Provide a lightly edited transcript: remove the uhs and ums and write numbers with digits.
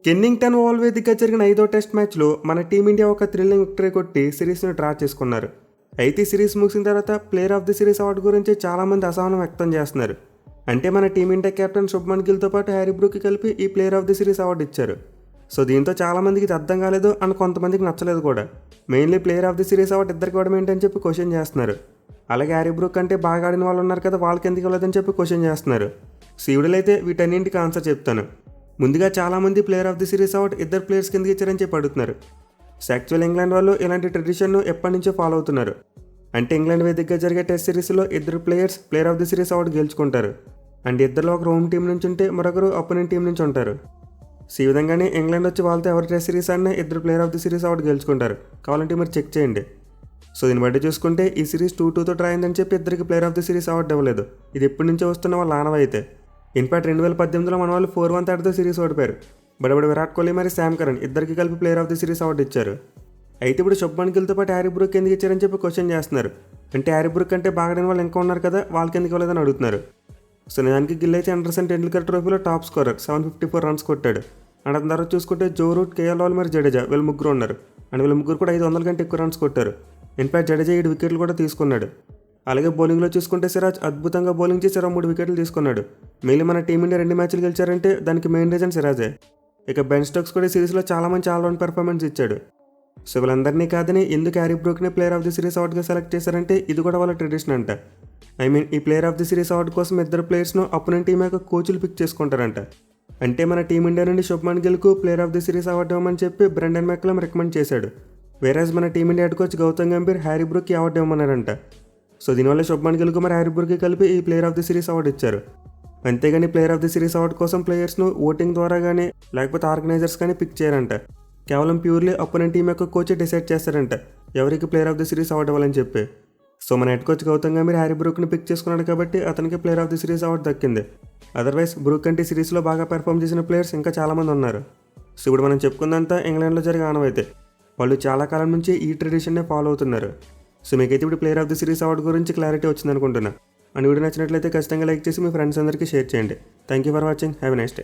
Kennington oval వేదికగా జరిగిన 5వ టెస్ట్ మ్యాచ్లో మన టీమిండియా ఒక థ్రిల్లింగ్ విక్టరీ కొట్టి సిరీస్ను డ్రా చేసుకున్నారు. అయితే ఈ సిరీస్ ముగిసిన తర్వాత player of the series award గురించి చాలామంది అసహనం వ్యక్తం చేస్తున్నారు. అంటే మన టీమిండియా కెప్టెన్ శుభ్మన్ గిల్తో పాటు హ్యారీ బ్రూక్కి కలిపి ఈ player of the series award ఇచ్చారు. సో దీంతో చాలామందికి ఇది అర్థం కాలేదు అని కొంతమందికి నచ్చలేదు కూడా. Mainly player of the series award ఇద్దరికి ఇవ్వడం ఏంటని చెప్పి క్వశ్చన్ చేస్తున్నారు. అలాగే హ్యారీ బ్రూక్ అంటే బాగా ఆడిన వాళ్ళు ఉన్నారు కదా, వాళ్ళకి ఎందుకు ఇవ్వలేదని చెప్పి క్వశ్చన్ చేస్తున్నారు. సీవుడలైతే వీటన్నింటికి ఆన్సర్ చెప్తాను. ముందుగా చాలామంది player of the series award ఇద్దరు ప్లేయర్స్ కిందకి ఇచ్చారని చెప్పి అడుగుతున్నారు. యాక్చువల్ ఇంగ్లాండ్ వాళ్ళు ఇలాంటి ట్రెడిషన్ను ఎప్పటి నుంచో ఫాలో అవుతున్నారు. అంటే ఇంగ్లాండ్ వేదికగా జరిగే టెస్ట్ సిరీస్లో ఇద్దరు players player of the series award గెలుచుకుంటారు. అండ్ ఇద్దరిలో ఒకరు హోమ్ టీం నుంచి ఉంటే మరొకరు అపోనెంట్ టీం నుంచి ఉంటారు. సో ఈ విధంగానే ఇంగ్లాండ్ వచ్చి వాళ్ళతో ఎవరి టెస్ట్ సిరీస్ అన్నా ఇద్దరు player of the series award గెలుచుకుంటారు. కావాలంటే మీరు చెక్ చేయండి. సో దీన్ని బట్టి చూసుకుంటే ఈ సిరీస్ 2-2తో డ్రా అయిందని చెప్పి ఇద్దరికి player of the series award ఇవ్వలేదు. ఇది ఎప్పటి నుంచో వస్తున్న వాళ్ళ ఆనవాయితే. ఇన్ఫాక్ట్ 2018లో మన వాళ్ళు 4-1 తేడాతో సిరీస్ ఓడిపోయారు. బడబడి విరాట్ కోహ్లీ మరి శామ్ కరణ్ ఇద్దరికి కలిపి player of the series award ఇచ్చారు. అయితే ఇప్పుడు శుభ్మన్ గిల్తో పాటు హ్యారీ బ్రూక్ ఎందుకు ఇచ్చారని చెప్పి క్వశ్చన్ చేస్తున్నారు. అంటే హ్యారీ బ్రూక్ అంటే బాగా ఆడిన వాళ్ళు ఇంకా ఉన్నారు కదా, వాళ్ళకి ఎందుకు ఇవ్వలేదని అడుగుతున్నారు. సో నిజానికి గిల్ అయితే అండర్సన్ టెండూల్కర్ ట్రోఫీలో టాప్ స్కోరర్ 754 రన్స్ కొట్టాడు. అండ్ అతని తర్వాత చూసుకుంటే జో రూట్, కేఎల్ రాహుల్ మరి జడేజా వీళ్ళు ముగ్గురు ఉన్నారు. అండ్ వీళ్ళ ముగ్గురు కూడా 500 కంటే ఎక్కువ రన్స్ కొట్టారు. ఇన్ఫాక్ట్ జడేజా 7 వికెట్లు కూడా తీసుకున్నాడు. అలాగే బౌలింగ్లో చూసుకుంటే సిరాజ్ అద్భుతంగా బౌలింగ్ చేసి 3 వికెట్లు తీసుకున్నాడు. మెయిన్లీ మన టీమిండియా 2 మ్యాచ్లు గెలిచారంటే దానికి మెయిన్ రీజన్ సిరాజే. ఇక బెన్ స్టోక్స్ కూడా సిరీస్లో చాలా మంచి ఆల్రౌండ్ పెర్ఫార్మెన్స్ ఇచ్చాడు. సో వీళ్ళందరినీ కాదని ఎందుకు హ్యారీ బ్రూక్ని ప్లేయర్ ఆఫ్ ది సిరీస్ అవార్డుగా సెలెక్ట్ చేశారంటే ఇది కూడా వాళ్ళ ట్రెడిషన్ అంట. ఈ player of the series award కోసం ఇద్దరు ప్లేయర్స్ను అపోనెంట్ టీం యొక్క కోచ్లు పిక్ చేసుకుంటారంట. అంటే మన టీమిండియా నుండి శుభ్మన్ గిల్కు player of the series award ఇవ్వమని చెప్పి బ్రెండన్ మెక్లమ్ రికమెండ్ చేశాడు. వేరేజ్ మన team India head coach Gautam Gambhir Harry బ్రూక్కి అవార్డు ఇవ్వమన్నారంట. సో దీనివల్ల శుభ్మన్ గిల్కు మరి హ్యారీ బ్రూక్కి కలిపి ఈ player of the series award ఇచ్చారు. అంతేగాని player of the series award కోసం ప్లేయర్స్ను ఓటింగ్ ద్వారా కానీ లేకపోతే ఆర్గనైజర్స్ కానీ పిక్ చేయరంట. కేవలం ప్యూర్లీ అపోనెంట్ టీం యొక్క కోచ్ డిసైడ్ చేస్తారంట ఎవరికి player of the series award ఇవ్వాలని చెప్పి. సో మన head coach Gautam Gambhir Harry బ్రూక్ని పిక్ చేసుకున్నాడు కాబట్టి అతనికి player of the series award దక్కింది. అదర్వైజ్ బ్రూక్ అంటే సిరీస్లో బాగా పెర్ఫామ్ చేసిన ప్లేయర్స్ ఇంకా చాలామంది ఉన్నారు. సో ఇప్పుడు మనం చెప్పుకుందంతా ఇంగ్లాండ్లో జరిగే ఆనవైతే. వాళ్ళు చాలా కాలం నుంచి ఈ ట్రెడిషన్నే ఫాలో అవుతున్నారు. సో మీకైతే ఇప్పుడు player of the series award గురించి క్లారిటీ వచ్చింది అనుకుంటున్నా. అండ్ వీడియో నచ్చినట్లయితే ఖచ్చితంగా లైక్ చేసి మీ ఫ్రెండ్స్ అందరికీ షేర్ చేయండి. Thank you for watching. Have a nice day.